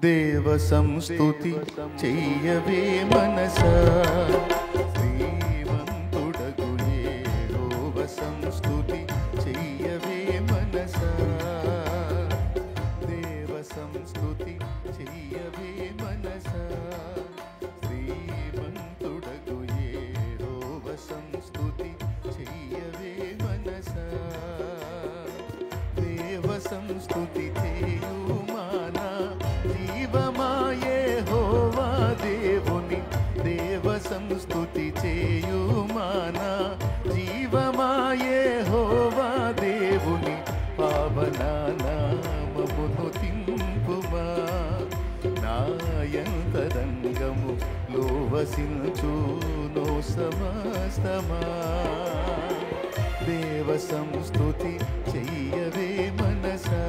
దేవ సంస్తుతి చెయ్యవే మనసా, శ్రీమంతుడగు యెహోవ సంస్తుతి చెయ్యవే మనసా. దేవ సంస్తుతి చెయ్యవే మనసా, శ్రీమంతుడగు యెహోవ సంస్తుతి చెయ్యవే మనసా. దేవ సంస్తుతి చేయుమానా జీవమా యెహోవా దేవుని, దేవ సంస్తుతి చేయుమానా జీవమా యెహోవా దేవుని, పావన నామమును తింపుమా. నాయంతరంగము లోవసించును సమస్తమా. దేవ సంస్తుతి చెయ్యవే మనసా,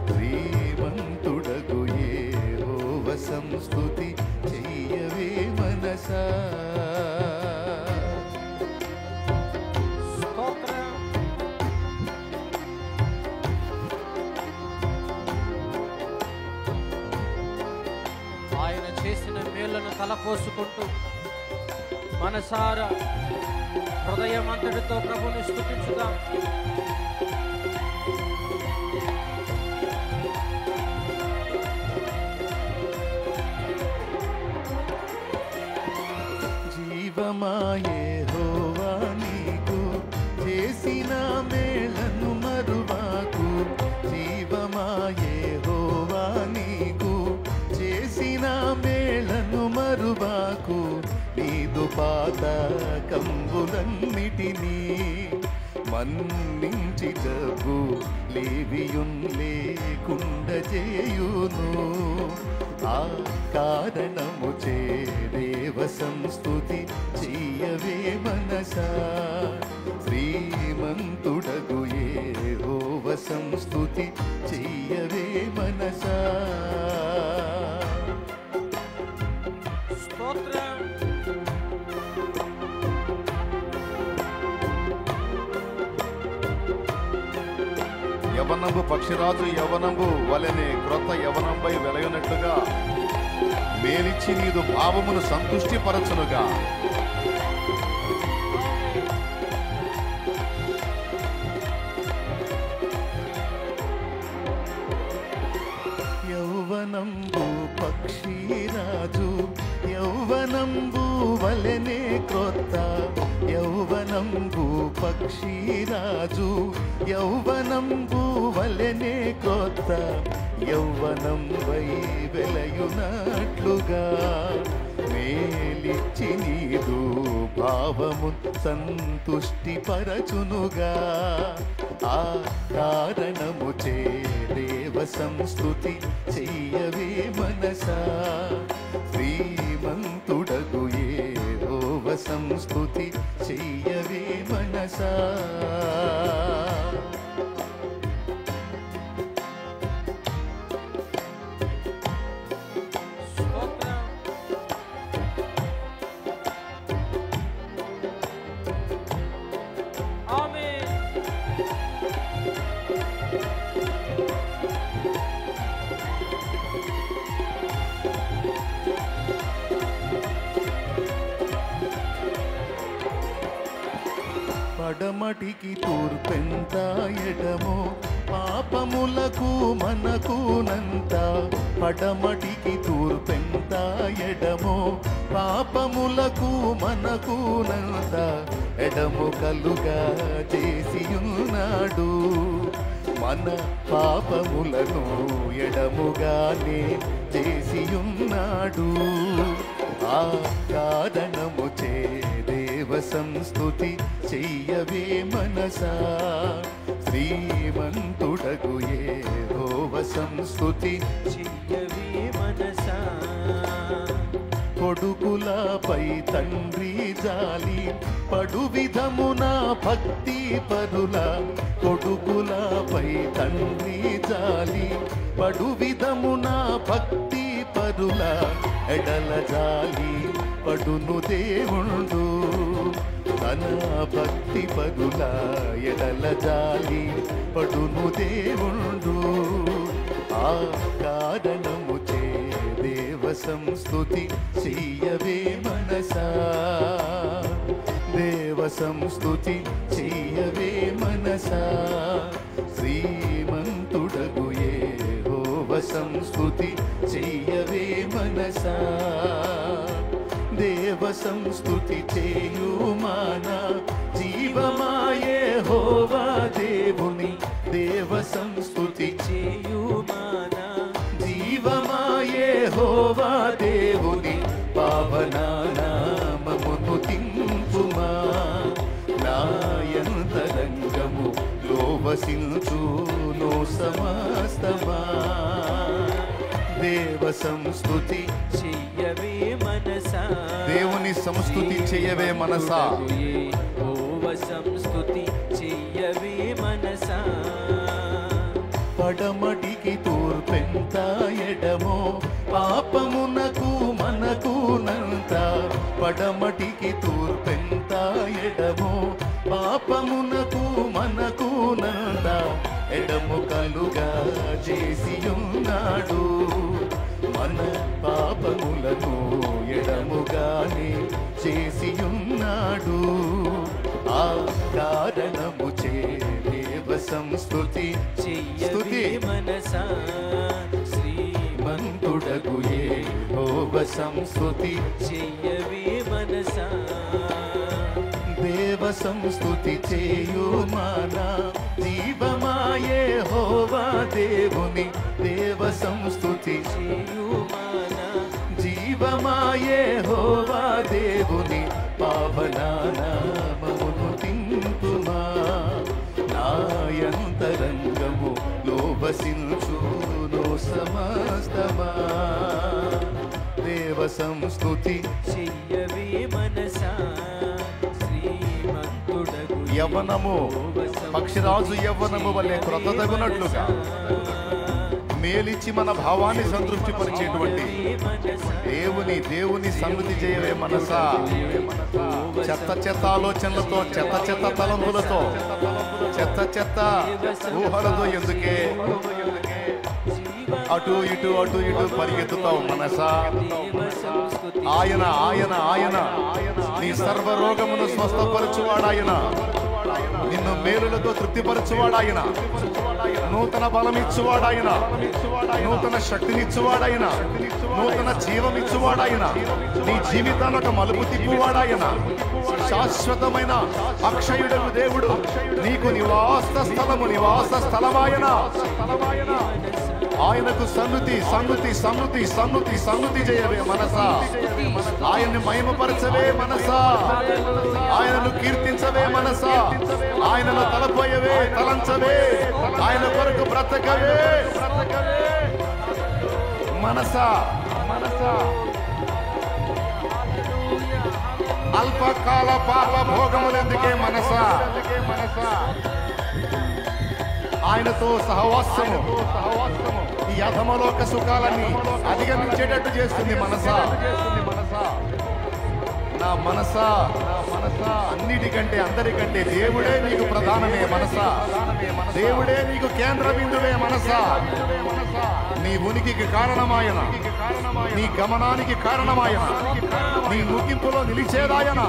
శ్రీమంతుడగు యెహోవ సంస్తుతి చెయ్యవే మనసా. ఆయన చేసిన మేళ్లను తలపోసుకుంటూ మనసారా హృదయమంతటితో ప్రభుని స్తుతించుదాం. జీవమా యెహోవా నీకు చేసిన మేళ్లను మరువాకు, జీవమా యెహోవా నీకు చేసిన మేళ్లను మరువాకు. నీదు పాత కంబులన్నిటినీ మన్నించి జబ్బు లేవియున్ లేకుండ చేయును. ఆ కారణము చే దేవ సంస్తుతి చెయ్యవే మనసా, శ్రీమంతుడగు యెహోవ సంస్తుతి చెయ్యవే మనసా. యవనంబు పక్షిరాజు యవనంబు వలెనే క్రొత్త యవనంపై వెలయునట్లుగా మేలిచ్చి నీదు భావమును సంతుష్టిపరచునుగా. యౌవనంబు పక్షిరాజు యౌవనంబు వలెనే క్రొత్త, యౌవనంబు పక్షిరాజు యౌవనంబు వలెనే క్రొత్త. యౌవనం వై వెలయునట్లుగా మేలిచ్చి నీదు భావము సంతుష్టిపరచునుగా. ఆ కారణము చే దేవ సంస్తుతి చెయ్యవే మనసా, శ్రీమంతుడగు యెహోవ సంస్తుతి చెయ్యవే మనసా. పడమటికి తూర్పెంత ఎడమో పాపములకు మనకునంత, పడమటికి తూర్పెంత ఎడమో పాపములకు మనకునంత. ఎడము కలుగా చేసియున్నాడు మన పాపములను ఎడముగానే చేసియున్నాడు. ఆ కారణము చే దేవ సంస్తుతి చెయ్యవే మనసా, శ్రీమంతుడగు యెహోవ సంస్తుతి చెయ్యవే మనసా. కొడుకులపై తండ్రి జాలి పడు విధమున భక్తి పరుల, కొడుకులపై తండ్రి జాలి పడు విధమున భక్తి పరుల. ఎడల జాలి పడును దేవుండు తన భక్తి పరుల, ఎడల జాలి పడును దేవుండు. ఆ కారణము సంస్తుతి చెయ్యవే మనసా, దేవ సంస్తుతి చెయ్యవే మనసా, శ్రీమంతుడగు యెహోవ సంస్తుతి చెయ్యవే మనసా, దేవ సంస్తుతి చేయుమాన జీవమా యెహోవా దేవుని, దేవ సంస్తుతి చేయుమాన జీవమా యెహోవా దేవుని, పావన నామమును తింపుమా, నాయంతరంగము లోవసించును సమస్తమా, దేవ సంస్తుతి చెయ్యవే మనసా, దేవుని సంస్తుతి చెయ్యవే మనసా, యెహోవ సంస్తుతి చెయ్యవే మనసా, పడమటికి తూర్పెంత ఎడమో పాపమునకు మనకు నంత, పడమటికి తూర్పెంత ఎడమో పాపమునకు మనకు నంత, ఎడము కలుగా చేసి ఉన్నాడు, మన పాపములను ఎడముగానే చేసి ఉన్నాడు, ఆ కారణము చే దేవ సంస్తుతి చెయ్యవే మనసా, శ్రీమంతుడగు యెహోవ సంస్తుతి చెయ్యవే మనసా, దేవ సంస్తుతి చేయుమానా జీవమా యెహోవా దేవుని, దేవ సంస్తుతి చేయుమాన జీవమా యెహోవా దేవుని, పావన నామమును తింపుమా, నాయంతరంగము లోబసించును సమస్తమా, దేవ సంస్తుతి చెయ్యవే మనసా, శ్రీమంతుడగు యవ్వనము పక్షిరాజు యవ్వనము వల్లే క్రొత్తదగునట్లుగా మేలిచ్చి మన భావాన్ని సంతృప్తిపరిచేటువంటి దేవుని సన్నిధి చేయవే మనసా, చెత్త చెత్త ఆలోచనలతో, చెత్త చెత్త తలంపులతో, చెత్త చెత్త ఊహలతో ఎందుకే అటు ఇటు పరిగెత్తుతావు మనసా, ఆయన ఆయన ఆయన నీ సర్వరోగమును స్వస్థపరచువాడాయన, నిన్ను మేలులతో తృప్తిపరచువాడాయన, నూతన బలమిచ్చువాడాయన, నూతన శక్తినిచ్చువాడాయన, నూతన జీవమిచ్చువాడాయన, నీ జీవితాన్ని ఒక మలుపు తిప్పువాడాయన, శాశ్వతమైన అక్షయుడకు దేవుడు, నీకు నివాస స్థలమాయన, ఆయనకు సన్నుతి చేయవే మనసా, ఆయన్ని మహిమపరచవే మనసా, ఆయనను కీర్తించవే మనసా, ఆయనను తలంచవే, ఆయన కొరకు బ్రతకవే మనసా, అల్పకాల పాప భోగములెందుకే మనసా, ఆయనతో సహవాసము ఈ అధమలోక సుఖాలన్నీ అధిగమించేటట్టు చేస్తుంది మనసా, నా మనసా అన్నిటికంటే అందరికంటే దేవుడే నీకు ప్రధానమే మనసా, దేవుడే నీకు కేంద్ర బిందువే మనసా, నీ ఉనికికి కారణమాయన, నీ గమనానికి కారణమాయన, నీ ముగింపులో నిలిచేదాయన,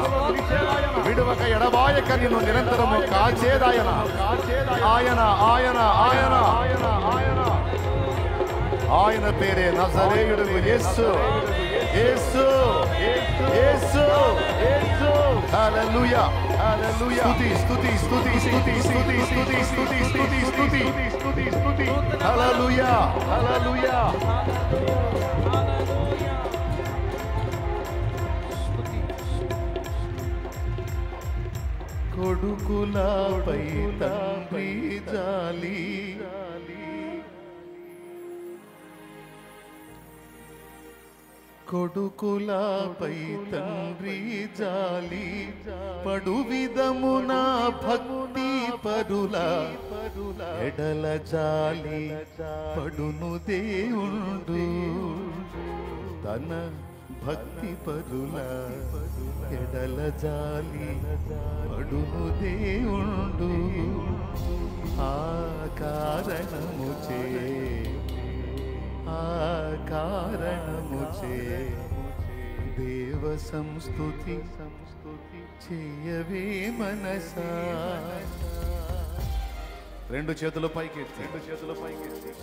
విడువక ఎడబాయక నిన్ను నిరంతరము కాచేదాయన, ఆయన ఆయన ఆయన ఆయన పేరే నజరేయుడు యేసు, యేసు యేసు యేసు, హల్లెలూయా హల్లెలూయా, స్తుతి స్తుతి స్తుతి స్తుతి స్తుతి స్తుతి స్తుతి స్తుతి స్తుతి స్తుతి, హల్లెలూయా హల్లెలూయా. కొడుకులపై తండ్రి జాలి, కొడుకులపై తండ్రి జాలి, పడు విధమున భక్తి పరుల ఎడల జాలి పడును దేవుడు, తన భక్తి పరుల ఎడల జాలి పడును దేవుడు, ఆ కారణము చే ఆ కారణముచే దేవ సంస్తుతి చేయవే మనసా. రెండు చేతులు పైకెత్తి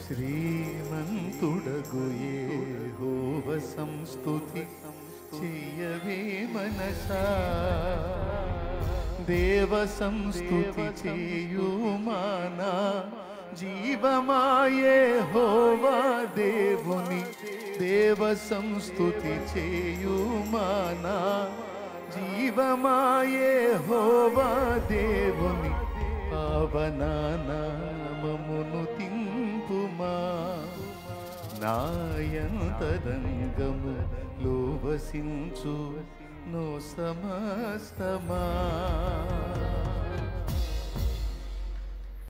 శ్రీమంతుడగు యెహోవ సంస్తుతి చేయవే మనసా. దేవ సంస్తుతి చేయుమానా జీవమాయే హోవా దేవుని. దేవ సంస్తుతి చేయుమానా జీవమాయే హోవా దేవుని. పావనానామమును తింపుమా నాయంతరంగము లోవసించు నో సమస్తమా.